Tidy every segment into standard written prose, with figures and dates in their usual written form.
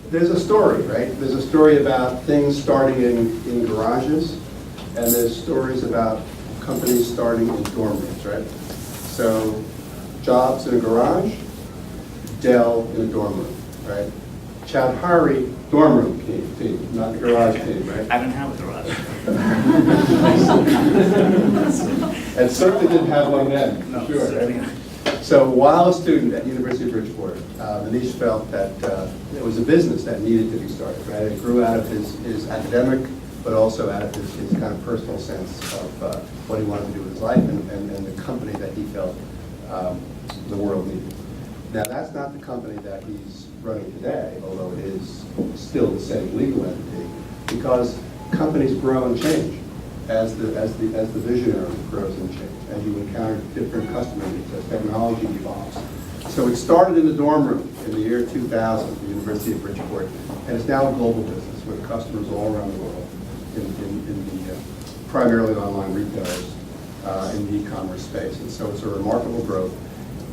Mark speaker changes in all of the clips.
Speaker 1: There's a story, right? There's a story about things starting in garages, and there's stories about companies starting in dorm rooms, right? So, Jobs in a garage, Dell in a dorm room, right? Chowdhary, dorm room team, not the garage team, right?
Speaker 2: I don't have a garage.
Speaker 1: And certainly didn't have one then,
Speaker 2: No,
Speaker 1: sure.
Speaker 2: certainly
Speaker 1: Right?
Speaker 2: not.
Speaker 1: So while a student at the University of Bridgeport, Manish felt that it was a business that needed to be started, right? It grew out of his academic, but also out of his kind of personal sense of what he wanted to do with his life and the company that he felt the world needed. Now, that's not the company that he's running today, although it is still the same legal entity, because companies grow and change as the visionary grows and changes, as you encounter different customer needs, as technology evolves. So it started in the dorm room in the year 2000 at the University of Bridgeport, and it's now a global business with customers all around the world in the primarily online retailers in the e-commerce space. And so it's a remarkable growth,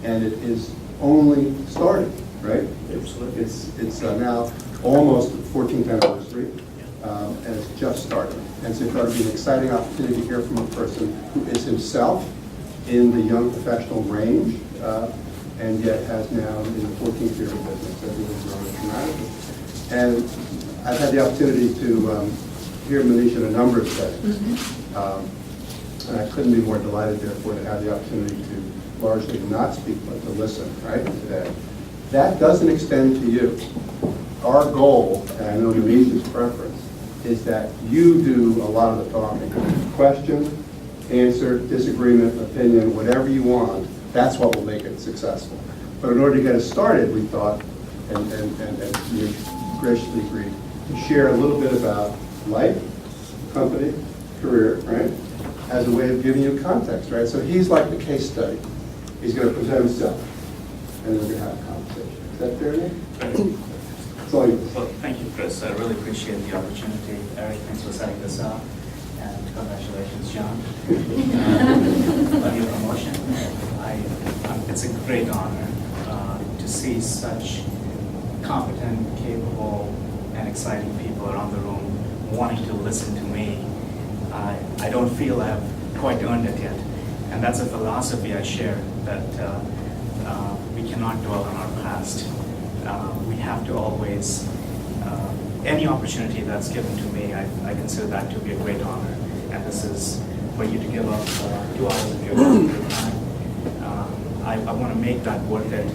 Speaker 1: and it is only starting, right?
Speaker 2: Absolutely.
Speaker 1: It's now almost 14th anniversary, and it's just starting. And so it's going to be an exciting opportunity to hear from a person who is himself in the young professional range, and yet has now in the 14th year of business, as he has grown dramatically. And I've had the opportunity to hear Manish in a number of settings. And I couldn't be more delighted, therefore, to have the opportunity to largely not speak, but to listen, right, today. That doesn't extend to you. Our goal, and I know Manish's preference, is that you do a lot of the talking. Question, answer, disagreement, opinion, whatever you want, that's what will make it successful. But in order to get us started, we thought, and you graciously agreed, to share a little bit about life, company, career, right, as a way of giving you context, right? So he's like the case study. He's going to present himself, and then we're going to have a conversation. Is that fair, Nick?
Speaker 2: Well, thank you, Chris. I really appreciate the opportunity. Eric, thanks for setting this up. And congratulations, John, on your promotion. It's a great honor to see such competent, capable, and exciting people around the room wanting to listen to me. I don't feel I've quite earned it yet. And that's a philosophy I share, that we cannot dwell on our past. We have to always, any opportunity that's given to me, I consider that to be a great honor. And this is for you to give up 2 hours of your time. I want to make that worth it,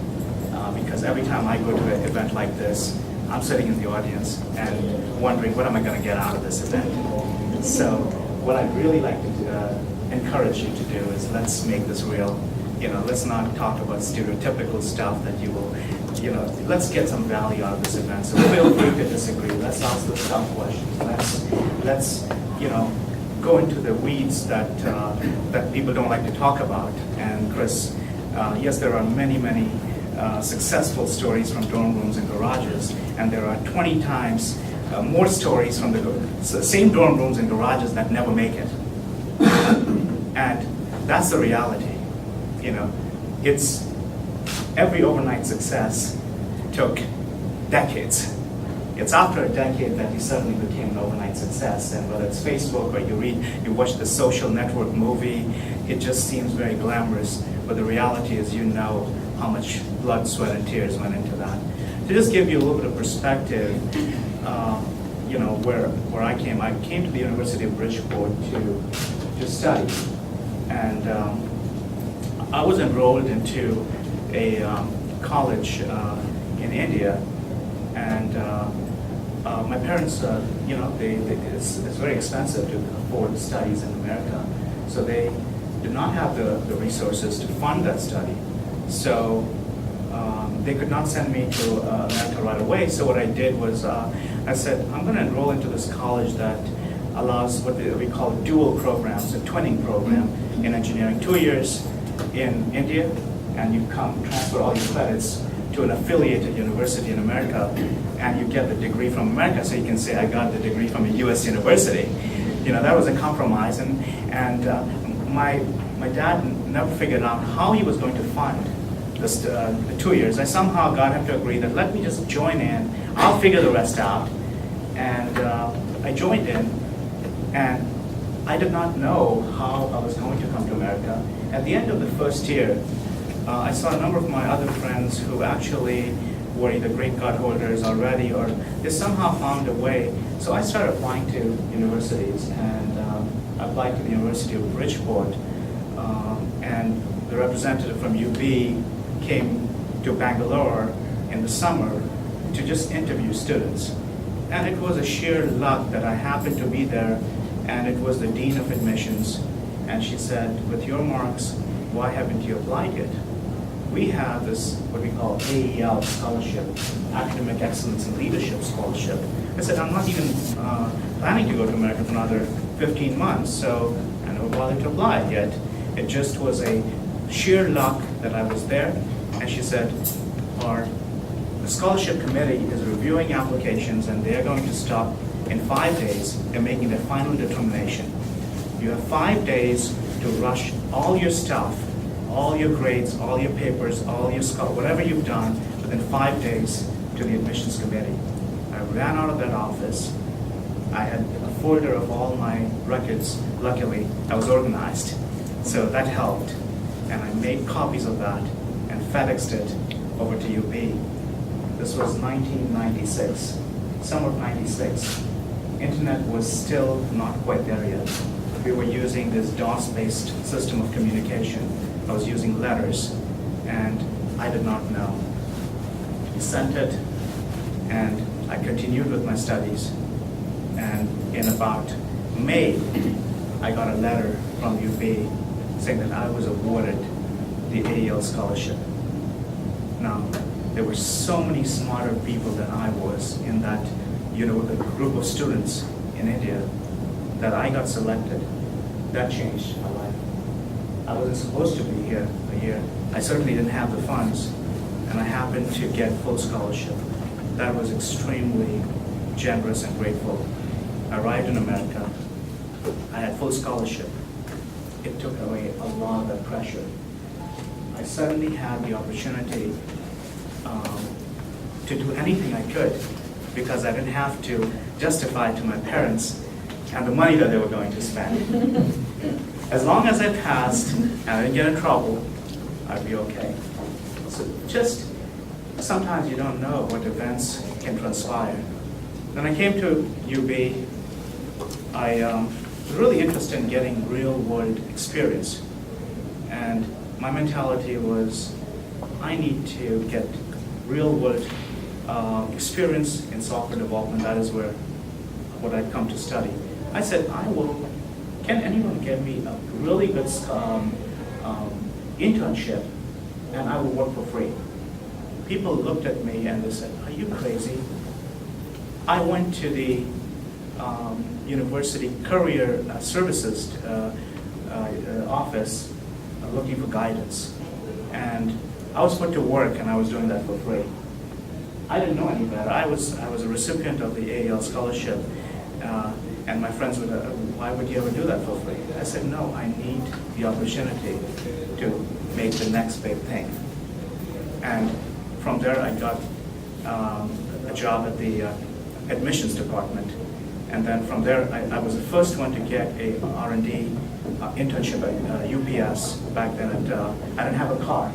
Speaker 2: because every time I go to an event like this, I'm sitting in the audience and wondering, what am I going to get out of this event? So what I'd really like to encourage you to do is, let's make this real. Let's not talk about stereotypical stuff that you will, let's get some value out of this event. So feel free to disagree. Let's ask the tough questions. Let's go into the weeds that people don't like to talk about. And Chris, yes, there are many successful stories from dorm rooms and garages, and there are 20 times more stories from the same dorm rooms and garages that never make it. And that's the reality. It's every overnight success took decades. It's after a decade that you suddenly became an overnight success. And whether it's Facebook or you watch the Social Network movie, it just seems very glamorous. But the reality is, how much blood, sweat, and tears went into that. To just give you a little bit of perspective, where I came to the University of Bridgeport to study. And I was enrolled into a college in India, and my parents, it's very expensive to afford studies in America, so they did not have the resources to fund that study. So they could not send me to America right away. So what I did was, I said, I'm going to enroll into this college that allows what we call dual programs, a twinning program in engineering. 2 years in India, and you transfer all your credits to an affiliated university in America, and you get the degree from America, so you can say, I got the degree from a U.S. university. That was a compromise, and my dad never figured out how he was going to fund the 2 years, I somehow got him to agree that let me just join in, I'll figure the rest out. And I joined in, and I did not know how I was going to come to America. At the end of the first year, I saw a number of my other friends who actually were either green card holders already, or they somehow found a way. So I started applying to universities, and I applied to the University of Bridgeport, and the representative from UB came to Bangalore in the summer to just interview students. And it was a sheer luck that I happened to be there, and it was the Dean of Admissions, and she said, with your marks, why haven't you applied yet? We have this, what we call AEL scholarship, Academic Excellence and Leadership Scholarship. I said, I'm not even planning to go to America for another 15 months, so I never bothered to apply yet. It just was a sheer luck that I was there. And she said, the scholarship committee is reviewing applications, and they're going to stop in 5 days and making their final determination. You have 5 days to rush all your stuff, all your grades, all your papers, all your whatever you've done within 5 days to the admissions committee. I ran out of that office. I had a folder of all my records. Luckily, I was organized, so that helped. And I made copies of that and FedExed it over to UB. This was 1996, summer of 96. Internet was still not quite there yet. We were using this DOS-based system of communication. I was using letters, and I did not know. He sent it, and I continued with my studies. And in about May, I got a letter from UB saying that I was awarded the AEL scholarship. Now, there were so many smarter people than I was in that, the group of students in India, that I got selected. That changed my life. I wasn't supposed to be here a year. I certainly didn't have the funds, and I happened to get full scholarship. That was extremely generous and grateful. I arrived in America. I had full scholarship. It took away a lot of that pressure. I suddenly had the opportunity to do anything I could, because I didn't have to justify to my parents and the money that they were going to spend. As long as I passed and I didn't get in trouble, I'd be okay. So just sometimes you don't know what events can transpire. When I came to UB, I was really interested in getting real-world experience. And my mentality was, I need to get real-world experience in software development. That is what I'd come to study. I said, can anyone give me a really good internship, and I will work for free? People looked at me and they said, are you crazy? I went to the university career services office looking for guidance. And I was put to work, and I was doing that for free. I didn't know any better. I was a recipient of the AEL scholarship, and my friends would, why would you ever do that for free? I said, no, I need the opportunity to make the next big thing. And from there, I got a job at the admissions department. And then from there, I was the first one to get a R&D internship at UPS back then. I didn't have a car.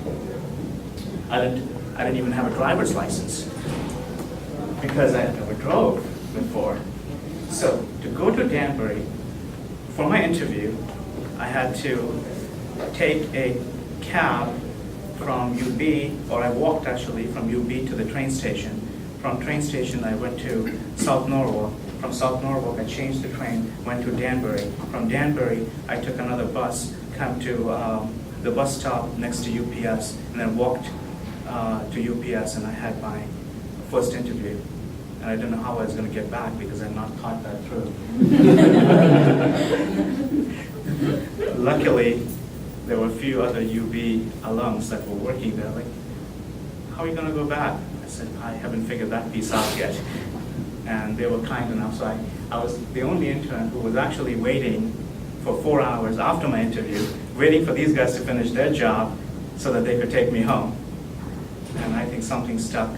Speaker 2: I didn't even have a driver's license because I never drove before. So to go to Danbury for my interview, I had to take a cab from UB, or I walked actually from UB to the train station. From train station, I went to South Norwalk. From South Norwalk, I changed the train, went to Danbury. From Danbury, I took another bus, come to the bus stop next to UPS, and then walked to UPS, and I had my first interview. And I didn't know how I was going to get back because I had not thought that through. Luckily, there were a few other UB alums that were working there. Like, how are you going to go back? I said, I haven't figured that piece out yet. And they were kind enough, so I was the only intern who was actually waiting for 4 hours after my interview, waiting for these guys to finish their job so that they could take me home. And I think something stuck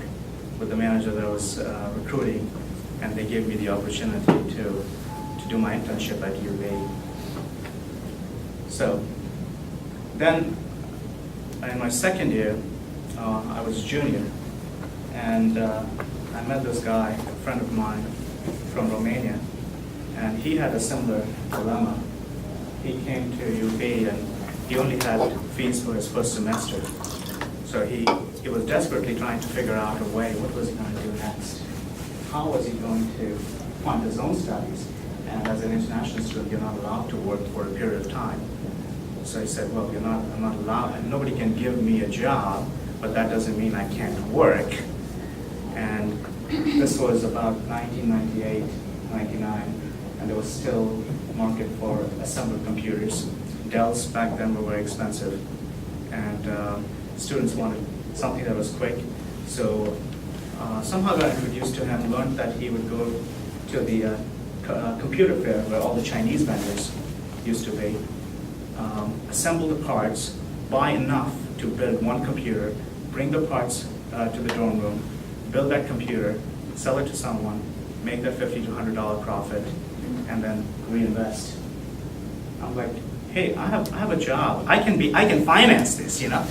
Speaker 2: with the manager that was recruiting, and they gave me the opportunity to do my internship at UV. So then in my second year, I was a junior, and I met this guy, a friend of mine from Romania, and he had a similar dilemma. He came to UV and he only had fees for his first semester. So he was desperately trying to figure out a way, what was he going to do next? How was he going to fund his own studies? And as an international student, you're not allowed to work for a period of time. So he said, well, I'm not allowed, and nobody can give me a job, but that doesn't mean I can't work. And this was about 1998, 99, and there was still a market for assembled computers. Dells back then were very expensive, and students wanted something that was quick. So somehow got introduced to him, learned that he would go to the computer fair where all the Chinese vendors used to be, assemble the parts, buy enough to build one computer, bring the parts to the dorm room, build that computer, sell it to someone, make that $50 to $100 profit, and then reinvest. I'm like, hey, I have a job. I can finance this, you know.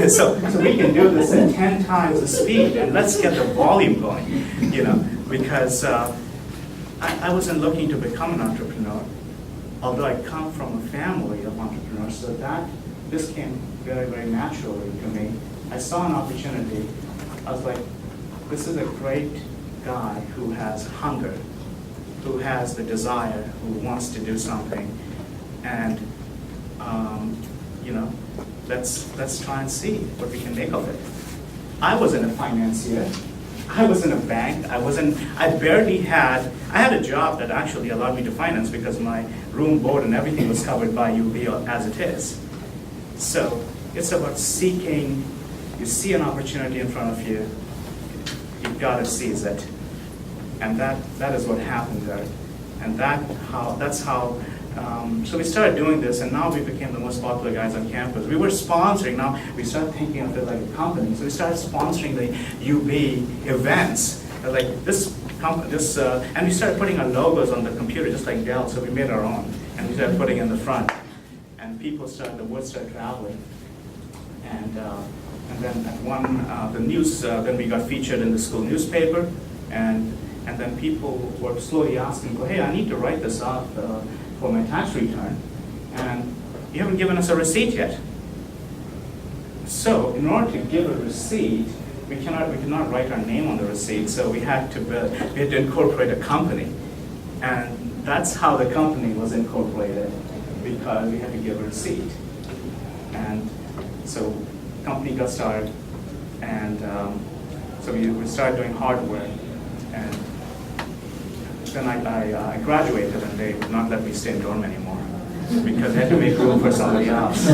Speaker 2: so we can do this at 10 times the speed, and let's get the volume going, you know, because I wasn't looking to become an entrepreneur, although I come from a family of entrepreneurs, so this came very, very naturally to me. I saw an opportunity. I was like, this is a great guy who has hunger, who has the desire, who wants to do something, and you know, let's try and see what we can make of it. I wasn't a financier. I was in a bank. I had a job that actually allowed me to finance because my room, board, and everything was covered by UV as it is. So it's about seeking. You see an opportunity in front of you, you've got to seize it. And that is what happened there. And that's how, so we started doing this, and now we became the most popular guys on campus. We were sponsoring, now we started thinking of it like a company. So we started sponsoring the UB events, like and we started putting our logos on the computer, just like Dell, so we made our own. And we started putting it in the front. And the word started traveling. And then at the news, then we got featured in the school newspaper, and then people were slowly asking, well, hey, I need to write this up for my tax return, and you haven't given us a receipt yet. So in order to give a receipt, we cannot write our name on the receipt, so we had to incorporate a company, and that's how the company was incorporated, because we had to give a receipt. And so the company got started, and so we started doing hardware, and then I graduated, and they would not let me stay in dorm anymore because they had to make room for somebody else.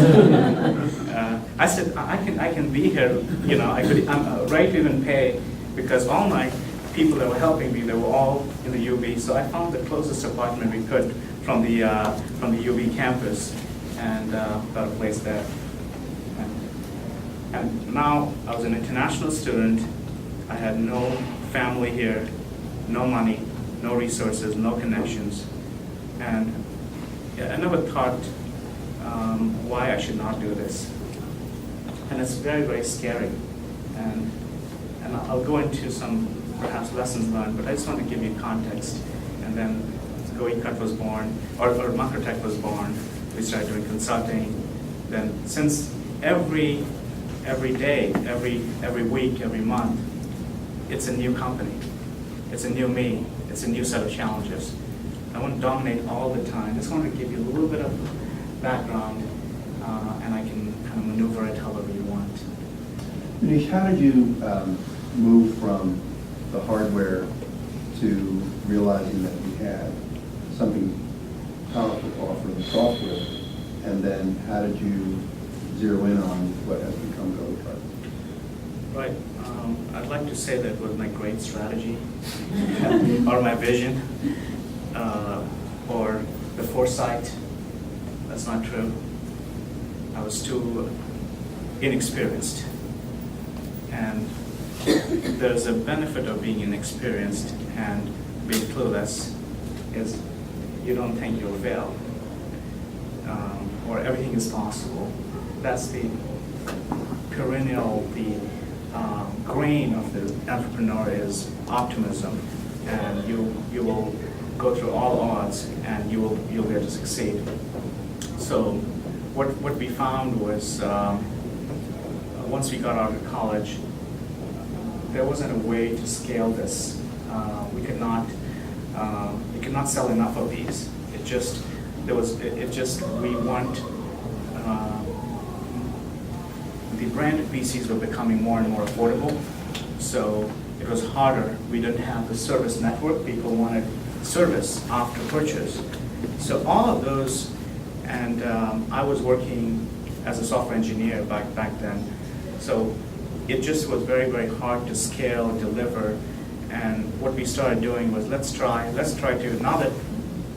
Speaker 2: I said, I can be here, you know, I'm right to even pay, because all my people that were helping me, they were all in the UB, so I found the closest apartment we could from the UB campus, and got a place there. And now I was an international student. I had no family here, no money, no resources, no connections, and I never thought why I should not do this. And it's very, very scary. And I'll go into some perhaps lessons learned, but I just want to give you context. And then GoECart was born, or Microtech was born. We started doing consulting. Then since every day, every week, every month, it's a new company. It's a new me. It's a new set of challenges. I won't dominate all the time. I just want to give you a little bit of background, and I can kind of maneuver it however you want.
Speaker 3: Manish, how did you move from the hardware to realizing that you had something powerful to offer in the software, and then how did you zero in on what has become GoECart?
Speaker 2: Right. I'd like to say that it was my great strategy, or my vision, or the foresight. That's not true. I was too inexperienced. And there's a benefit of being inexperienced and being clueless is you don't think you'll fail, or everything is possible. That's the perennial, the grain of the entrepreneur is optimism, and you will go through all odds and you'll be able to succeed. So what we found was once we got out of college, there wasn't a way to scale this. We could not sell enough of these. We weren't, the branded PCs were becoming more and more affordable, so it was harder. We didn't have the service network. People wanted service after purchase. So all of those, and I was working as a software engineer back then, so it just was very, very hard to scale, deliver. And what we started doing was let's try to, now that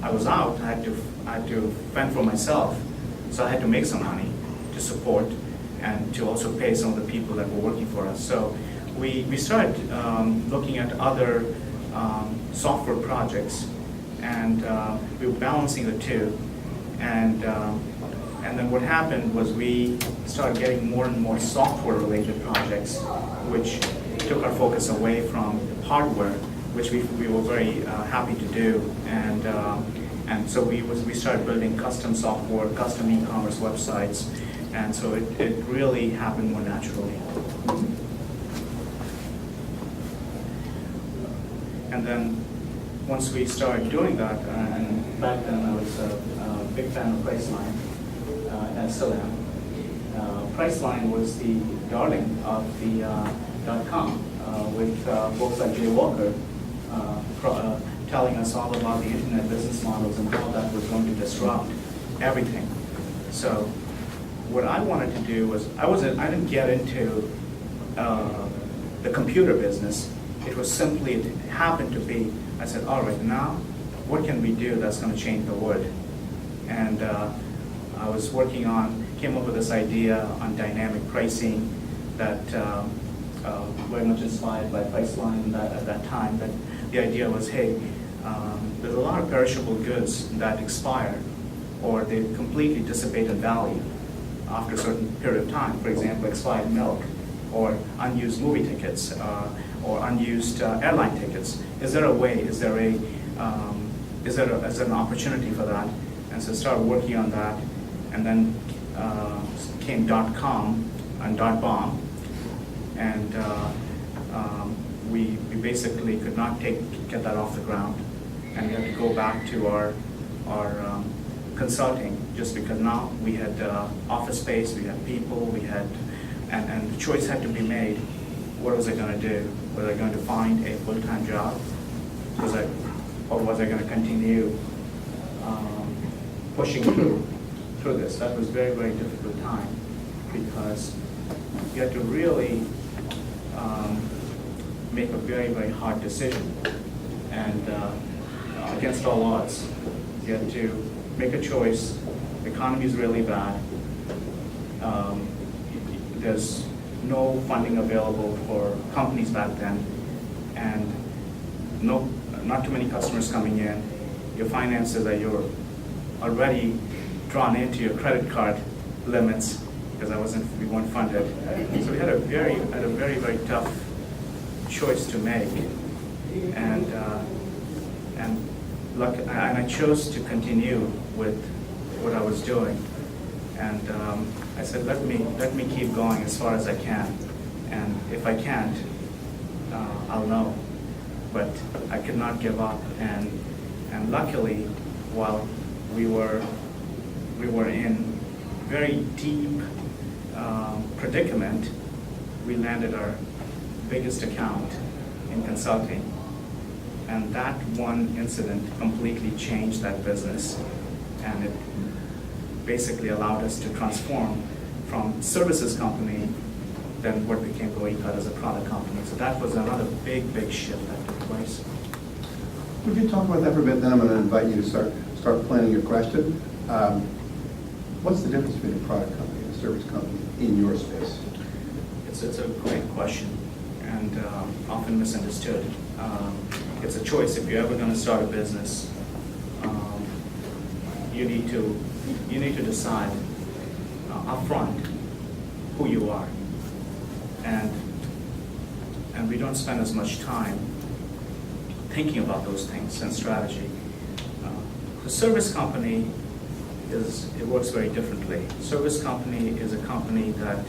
Speaker 2: I was out, I had to fend for myself. So I had to make some money to support and to also pay some of the people that were working for us. So we started looking at other software projects, and we were balancing the two. And then what happened was we started getting more and more software-related projects, which took our focus away from hardware, which we were very happy to do. And so we started building custom software, custom e-commerce websites, and so it really happened more naturally. And then once we started doing that, and back then I was a big fan of Priceline, and I still am. Priceline was the darling of the .com, with folks like Jay Walker telling us all about the internet business models and how that was going to disrupt everything. So what I wanted to do was, I didn't get into the computer business. It was simply, it happened to be, I said, all right, now what can we do that's going to change the world? And I was came up with this idea on dynamic pricing that very much inspired by Priceline at that time. That the idea was, hey, there's a lot of perishable goods that expire or they completely dissipate in value after a certain period of time. For example, expired milk or unused movie tickets or unused airline tickets. Is there a way? Is there an opportunity for that? And so started working on that, and then came .com and .bomb, and we basically could not get that off the ground, and we had to go back to our consulting, just because now we had office space, we had people, we had, and the choice had to be made. What was I going to do? Was I going to find a full-time job? Or was I going to continue pushing through this? That was a very, very difficult time, because you had to really make a very, very hard decision, and against all odds. You had to make a choice. The economy is really bad. There's no funding available for companies back then, and not too many customers coming in. Your finances you're already drawn into your credit card limits, because we weren't funded. So we had a very, very tough choice to make, and I chose to continue with what I was doing, and I said, let me keep going as far as I can, and if I can't, I'll know. But I could not give up, and luckily, while we were in very deep predicament, we landed our biggest account in consulting, and that one incident completely changed that business, and it basically allowed us to transform from services company then what became GoECart as a product company. So that was another big shift that took place.
Speaker 3: Would you talk about that for a bit? Then I'm going to invite you to start planning your question. What's the difference between a product company and a service company in your space?
Speaker 2: It's a great question and often misunderstood. It's a choice. If you're ever going to start a business, you need to decide upfront who you are, and we don't spend as much time thinking about those things and strategy. The service company it works very differently. Service company is a company that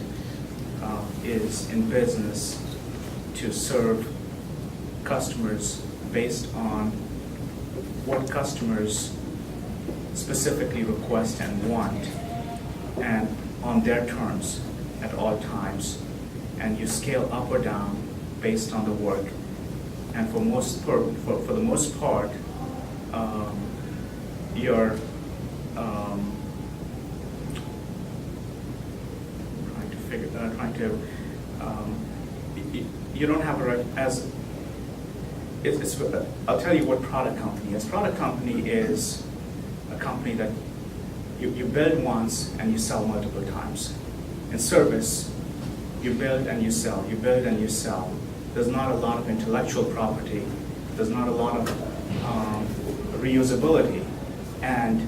Speaker 2: is in business to serve customers based on what customers specifically request and want, and on their terms at all times. And you scale up or down based on the work. And for the most part, you're you don't have I'll tell you what product company is. Product company is a company that you build once and you sell multiple times. In service, you build and you sell, you build and you sell. There's not a lot of intellectual property, there's not a lot of reusability, and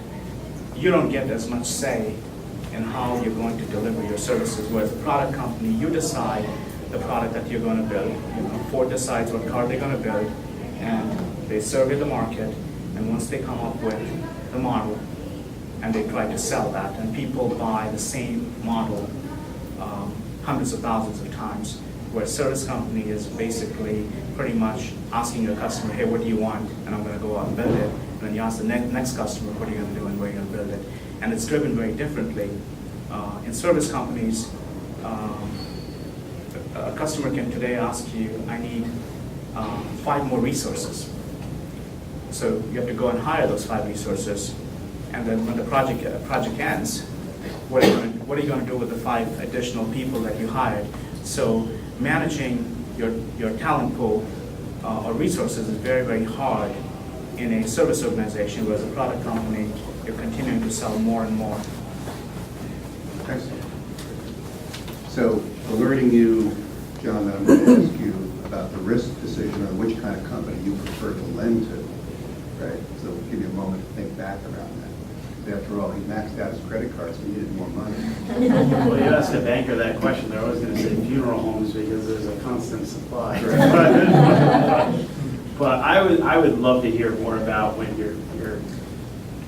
Speaker 2: you don't get as much say in how you're going to deliver your services. Whereas a product company, you decide the product that you're going to build. Ford decides what car they're going to build, and they survey the market, and once they come up with the model, and they try to sell that, and people buy the same model hundreds of thousands of times. Where a service company is basically pretty much asking your customer, hey, what do you want? And I'm going to go out and build it. And then you ask the next customer, what are you going to do and where are you going to build it? And it's driven very differently. In service companies, a customer can today ask you, I need 5 more resources. So you have to go and hire those 5 resources. And then when the project ends, what are you going to do with the 5 additional people that you hired? So managing your talent pool or resources is very, very hard in a service organization, whereas a product company, you're continuing to sell more and more.
Speaker 3: Excellent. So alerting you, John, that I'm going to ask you about the risk decision on which kind of company you prefer to lend to, right? So we'll give you a moment to think back around that. After all, he maxed out his credit cards, so he needed more money.
Speaker 4: Well, you ask a banker that question, they're always going to say funeral homes because there's a constant supply. But I would love to hear more about when your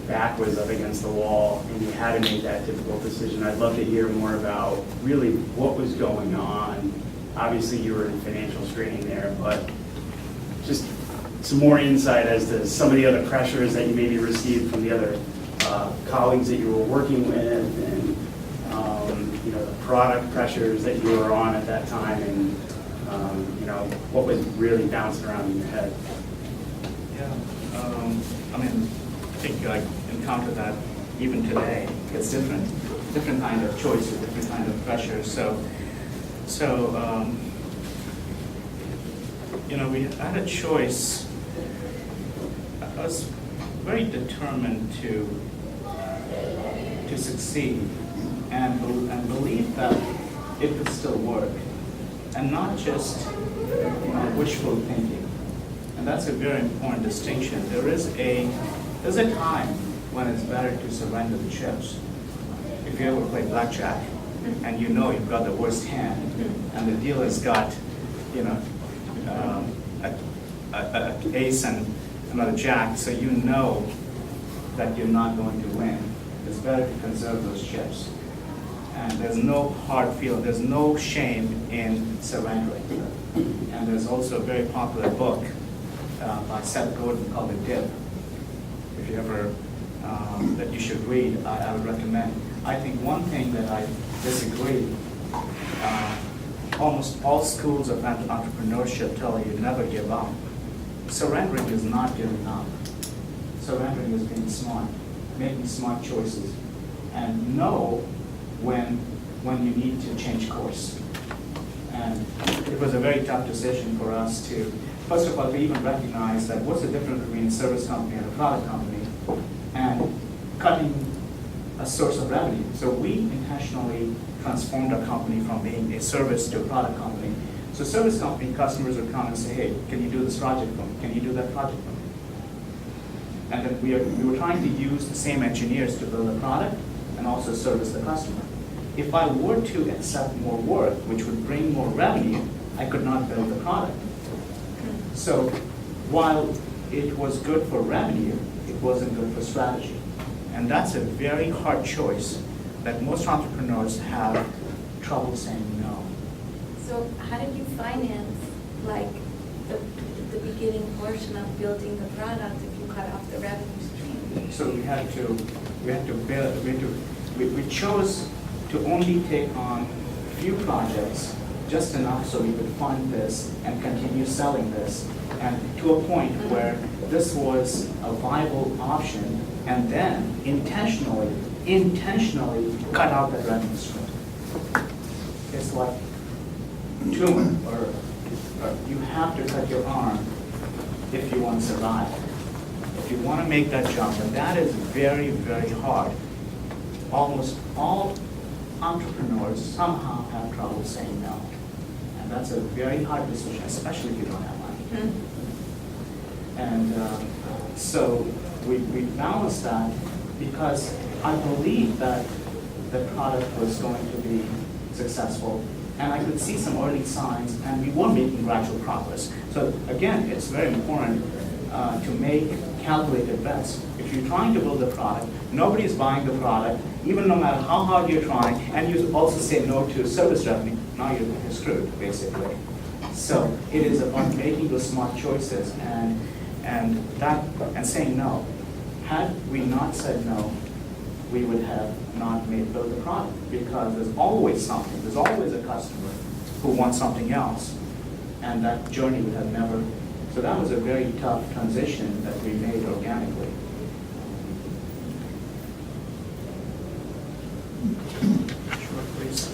Speaker 4: back was up against the wall and you had to make that difficult decision. I'd love to hear more about really what was going on. Obviously, you were in financial strain there, but just some more insight as to some of the other pressures that you maybe received from the other colleagues that you were working with, and the product pressures that you were on at that time, and what was really bouncing around in your head.
Speaker 2: Yeah, I think I encounter that even today. It's different kind of choices, different kind of pressure. So we had a choice. I was very determined to succeed and believe that it could still work, and not just wishful thinking. And that's a very important distinction. There's a time when it's better to surrender the chips. If you ever play blackjack and you've got the worst hand, and the dealer's got a ace and another jack, so you know that you're not going to win. It's better to conserve those chips. And there's no hard feeling, there's no shame in surrendering. And there's also a very popular book by Seth Godin called The Dip. If you ever, that you should read, I would recommend. I think one thing that I disagree, almost all schools of entrepreneurship tell you never give up. Surrendering is not giving up. Surrendering is being smart, making smart choices, and know when you need to change course. And it was a very tough decision for us to, first of all, to even recognize that what's the difference between a service company and a product company, and cutting a source of revenue. So we intentionally transformed our company from being a service to a product company. So service company customers would come and say, hey, can you do this project for me? Can you do that project for me? And then we were trying to use the same engineers to build a product and also service the customer. If I were to accept more work, which would bring more revenue, I could not build the product. So while it was good for revenue, it wasn't good for strategy. And that's a very hard choice that most entrepreneurs have trouble saying no.
Speaker 5: So how did you finance like the beginning portion of building the product if you cut off the revenue stream?
Speaker 2: So we chose to only take on a few projects, just enough so we could fund this and continue selling this, and to a point where this was a viable option, and then intentionally cut out that revenue stream. It's like tumor, or you have to cut your arm if you want to survive. If you want to make that jump, and that is very, very hard. Almost all entrepreneurs somehow have trouble saying no. And that's a very hard decision, especially if you don't have money. And so we balanced that because I believed that the product was going to be successful. And I could see some early signs, and we were making gradual progress. So again, it's very important to make calculated bets. If you're trying to build a product, nobody's buying the product, even no matter how hard you're trying, and you also say no to service revenue, now you're screwed, basically. So it is about making those smart choices and saying no. Had we not said no, we would have not built the product, because there's always something, there's always a customer who wants something else, and that journey would have never. So that was a very tough transition that we made organically. Sure, please.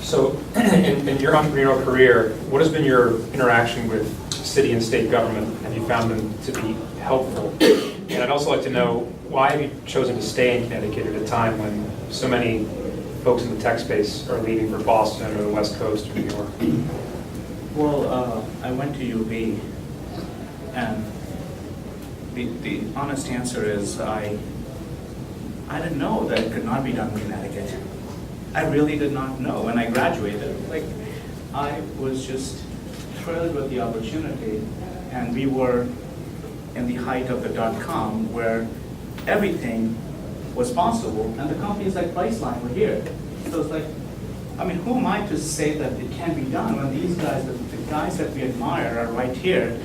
Speaker 6: So in your entrepreneurial career, what has been your interaction with city and state government? Have you found them to be helpful? And I'd also like to know, why have you chosen to stay in Connecticut at a time when so many folks in the tech space are leaving for Boston or the West Coast or New York?
Speaker 2: Well, I went to UB, and the honest answer is I didn't know that it could not be done in Connecticut. I really did not know. When I graduated, like, I was just thrilled with the opportunity, and we were in the height of the .com, where everything was possible, and the companies like Priceline were here. So it's like, I mean, who am I to say that it can be done when these guys, the guys that we admire, are right here?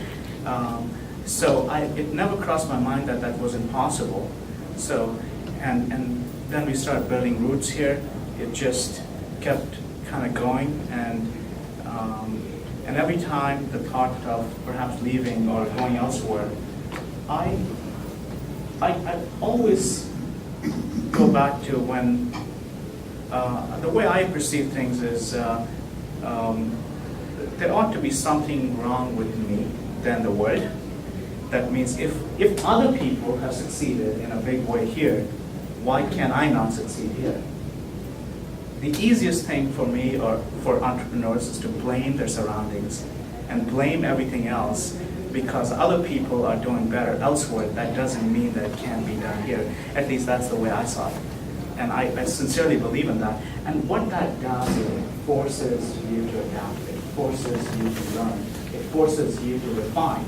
Speaker 2: So it never crossed my mind that that wasn't possible. So, and then we started building roots here. It just kept kind of going, and every time the thought of perhaps leaving or going elsewhere, I always go back to when the way I perceive things is there ought to be something wrong with me than the word. That means if other people have succeeded in a big way here, why can I not succeed here? The easiest thing for me or for entrepreneurs is to blame their surroundings and blame everything else, because other people are doing better elsewhere. That doesn't mean that it can't be done here. At least that's the way I saw it. And I sincerely believe in that. And what that does is it forces you to adapt. It forces you to learn. It forces you to refine.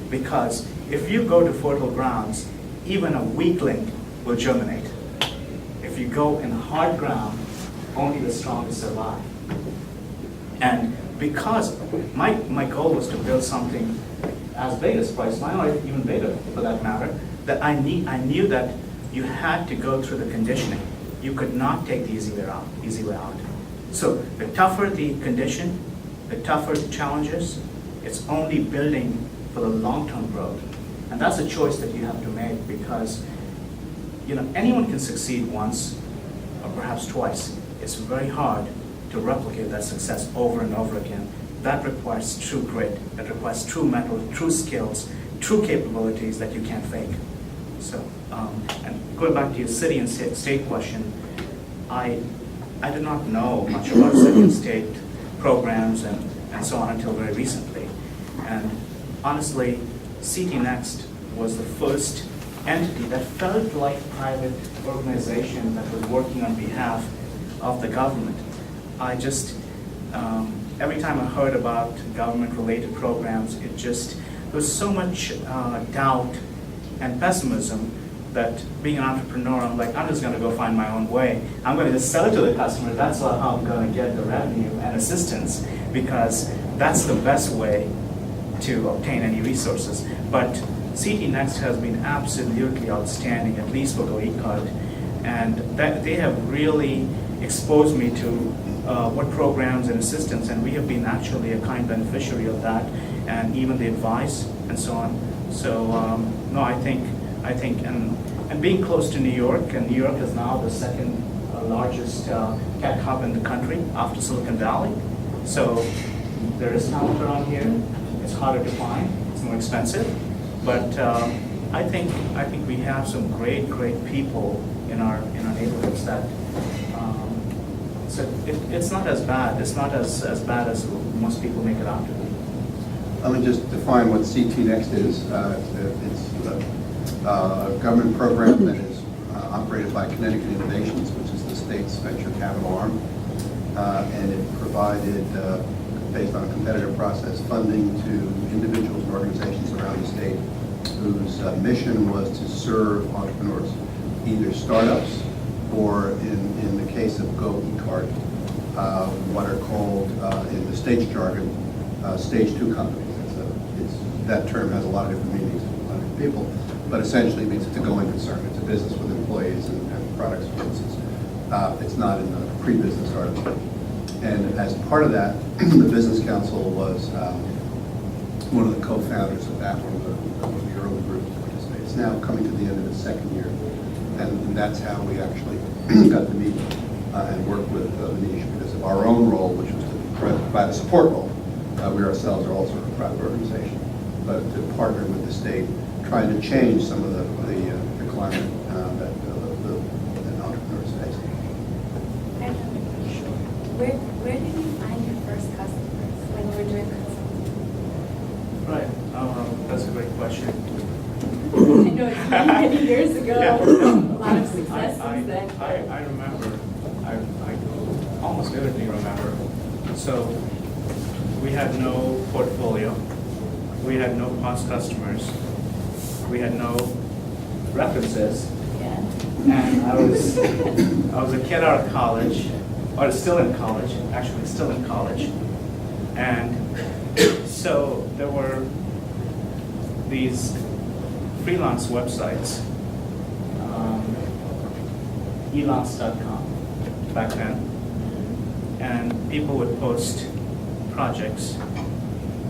Speaker 2: Because if you go to fertile grounds, even a weakling will germinate. If you go in hard ground, only the strongest survive. And because my goal was to build something as big as Priceline, or even bigger for that matter, that I knew that you had to go through the conditioning. You could not take the easy way out. So the tougher the condition, the tougher the challenges, it's only building for the long-term growth. And that's a choice that you have to make, because anyone can succeed once or perhaps twice. It's very hard to replicate that success over and over again. That requires true grit, that requires true mental, true skills, true capabilities that you can't fake. So, and going back to your city and state question, I did not know much about city and state programs and so on until very recently. And honestly, CT Next was the first entity that felt like a private organization that was working on behalf of the government. I just, every time I heard about government-related programs, there was so much doubt and pessimism that being an entrepreneur, I'm like, I'm just going to go find my own way. I'm going to just sell it to the customer. That's how I'm going to get the revenue and assistance, because that's the best way to obtain any resources. But CT Next has been absolutely outstanding, at least for GoECart, and that they have really exposed me to what programs and assistance, and we have been actually a kind beneficiary of that, and even the advice and so on. So no, I think, and being close to New York, and New York is now the second largest tech hub in the country after Silicon Valley. So there is talent around here. It's harder to find. It's more expensive, but I think we have some great people in our neighborhoods that. So it's not as bad. It's not as bad as most people make it out to be.
Speaker 3: Let me just define what CT Next is. It's a government program that is operated by Connecticut Innovations, which is the state's venture capital arm, and it provided, based on a competitive process, funding to individuals and organizations around the state whose mission was to serve entrepreneurs, either startups or, in the case of GoECart, what are called, in the stage jargon, stage 2 companies. That term has a lot of different meanings to a lot of different people, but essentially means it's a going concern. It's a business with employees and products and services. It's not in the pre-business startup. And as part of that, the Business Council was one of the co-founders of that, one of the early groups to participate. It's now coming to the end of its second year, and that's how we actually got to meet and work with Manish, because of our own role, which was to provide a support role. We ourselves are also a private organization, but to partner with the state, trying to change some of the climate that entrepreneurs face.
Speaker 5: Where did you find your first customers when you were doing consulting?
Speaker 2: Right. That's a great question.
Speaker 5: I know it's many years ago.
Speaker 2: Yeah.
Speaker 5: A lot of success since then.
Speaker 2: I remember. I almost vividly remember. So we had no portfolio. We had no past customers. We had no references.
Speaker 5: Yeah.
Speaker 2: And I was a kid out of college, or still in college, actually still in college. And so there were these freelance websites, elance.com back then, and people would post projects.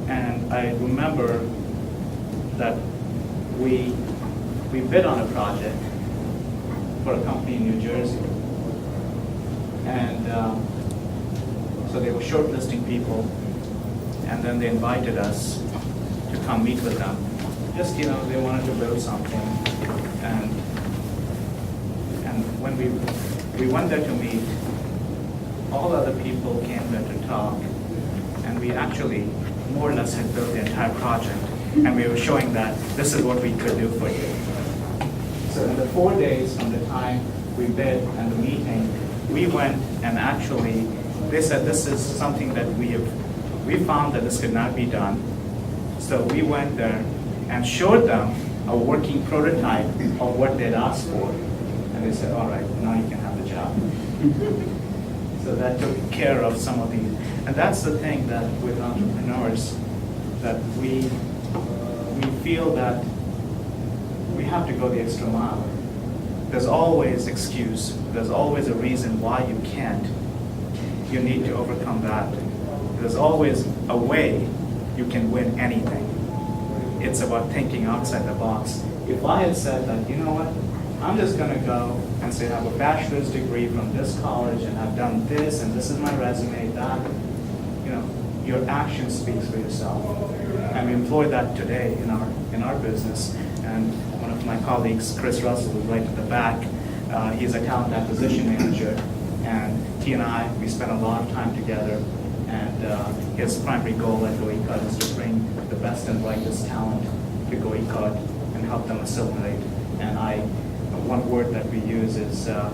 Speaker 2: And I remember that we bid on a project for a company in New Jersey. And so they were shortlisting people, and then they invited us to come meet with them. Just, they wanted to build something. And when we went there to meet, all other people came there to talk, and we actually more or less had built the entire project, and we were showing that this is what we could do for you. So in the 4 days from the time we bid and the meeting, we went and actually, they said this is something that we found that this could not be done. So we went there and showed them a working prototype of what they'd asked for. And they said, all right, now you can have the job. So that took care of some of these. And that's the thing that with entrepreneurs, that we feel that we have to go the extra mile. There's always excuse. There's always a reason why you can't. You need to overcome that. There's always a way you can win anything. It's about thinking outside the box. If I had said that, you know what, I'm just going to go and say I have a bachelor's degree from this college and I've done this and this is my resume, that, your action speaks for yourself. And we employ that today in our business. And one of my colleagues, Chris Russell, is right at the back. He's a talent acquisition manager. And he and I, we spent a lot of time together, and his primary goal at GoECart is to bring the best and brightest talent to GoECart and help them assimilate. And one word that we use is, show,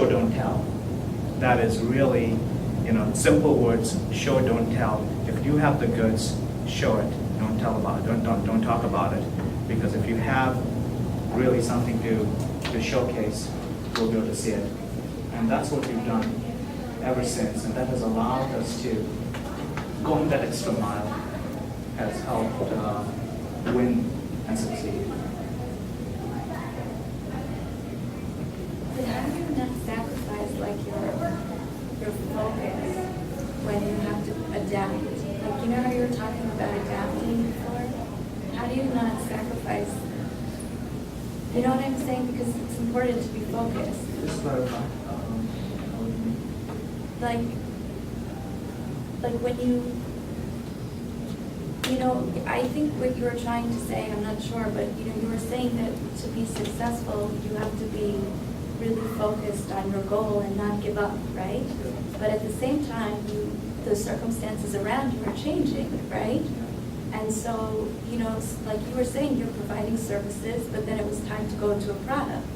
Speaker 2: don't tell. That is really, simple words, show, don't tell. If you have the goods, show it. Don't tell about it. Don't talk about it. Because if you have really something to showcase, we'll be able to see it. And that's what we've done ever since. And that has allowed us to go on that extra mile, has helped win and succeed.
Speaker 5: But how do you not sacrifice like your focus when you have to adapt? Like, you know how you were talking about adapting before? How do you not sacrifice? You know what I'm saying? Because it's important to be focused.
Speaker 2: Just clarify.
Speaker 5: Like when I think what you were trying to say, I'm not sure, but you were saying that to be successful, you have to be really focused on your goal and not give up, right? But at the same time, the circumstances around you are changing, right? And so, like you were saying, you're providing services, but then it was time to go to a product.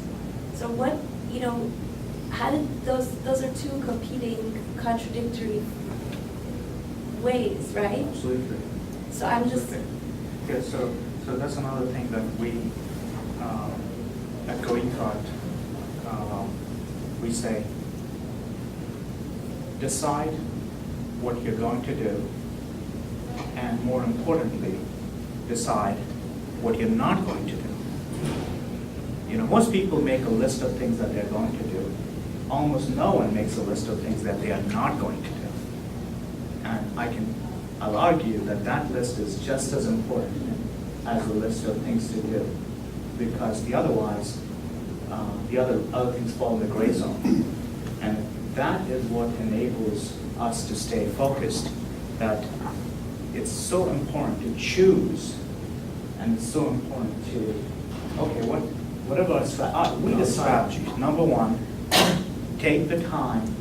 Speaker 5: So what, how did those are two competing, contradictory ways, right?
Speaker 2: Absolutely.
Speaker 5: So I'm just,
Speaker 2: Yeah, so that's another thing that we, at GoECart, we say, decide what you're going to do, and more importantly, decide what you're not going to do. Most people make a list of things that they're going to do. Almost no one makes a list of things that they are not going to do. And I'll argue that list is just as important as the list of things to do, because the other things fall in the gray zone. And that is what enables us to stay focused, that it's so important to choose, and it's so important to, whatever we the strategy. Number one, take the time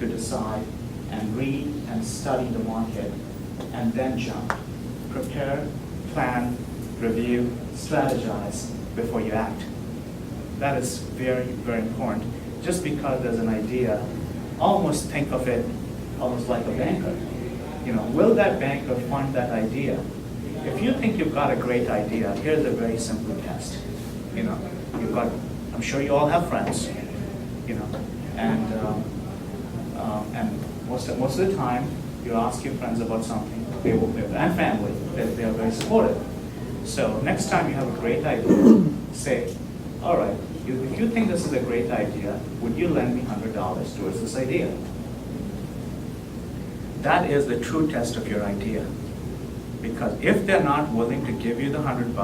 Speaker 2: to decide and read and study the market, and then jump. Prepare, plan, review, strategize before you act. That is very, very important. Just because there's an idea, almost think of it almost like a banker. Will that banker fund that idea? If you think you've got a great idea, here's a very simple test. I'm sure you all have friends, and most of the time, you ask your friends about something, and family, they are very supportive. So next time you have a great idea, say, all right, if you think this is a great idea, would you lend me $100 towards this idea? That is the true test of your idea. Because if they're not willing to give you the $100,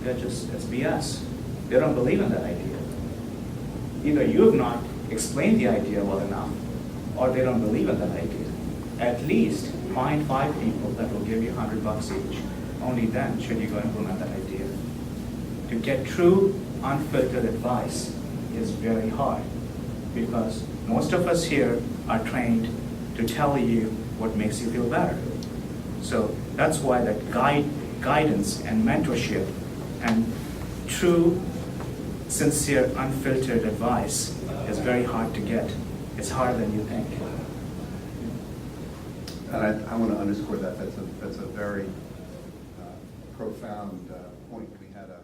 Speaker 2: it's BS. They don't believe in that idea. Either you have not explained the idea well enough, or they don't believe in that idea. At least find 5 people that will give you $100 each. Only then should you go implement that idea. To get true, unfiltered advice is very hard, because most of us here are trained to tell you what makes you feel better. So that's why that guidance and mentorship and true, sincere, unfiltered advice is very hard to get. It's harder than you think.
Speaker 3: And I want to underscore that. That's a very profound point. We had a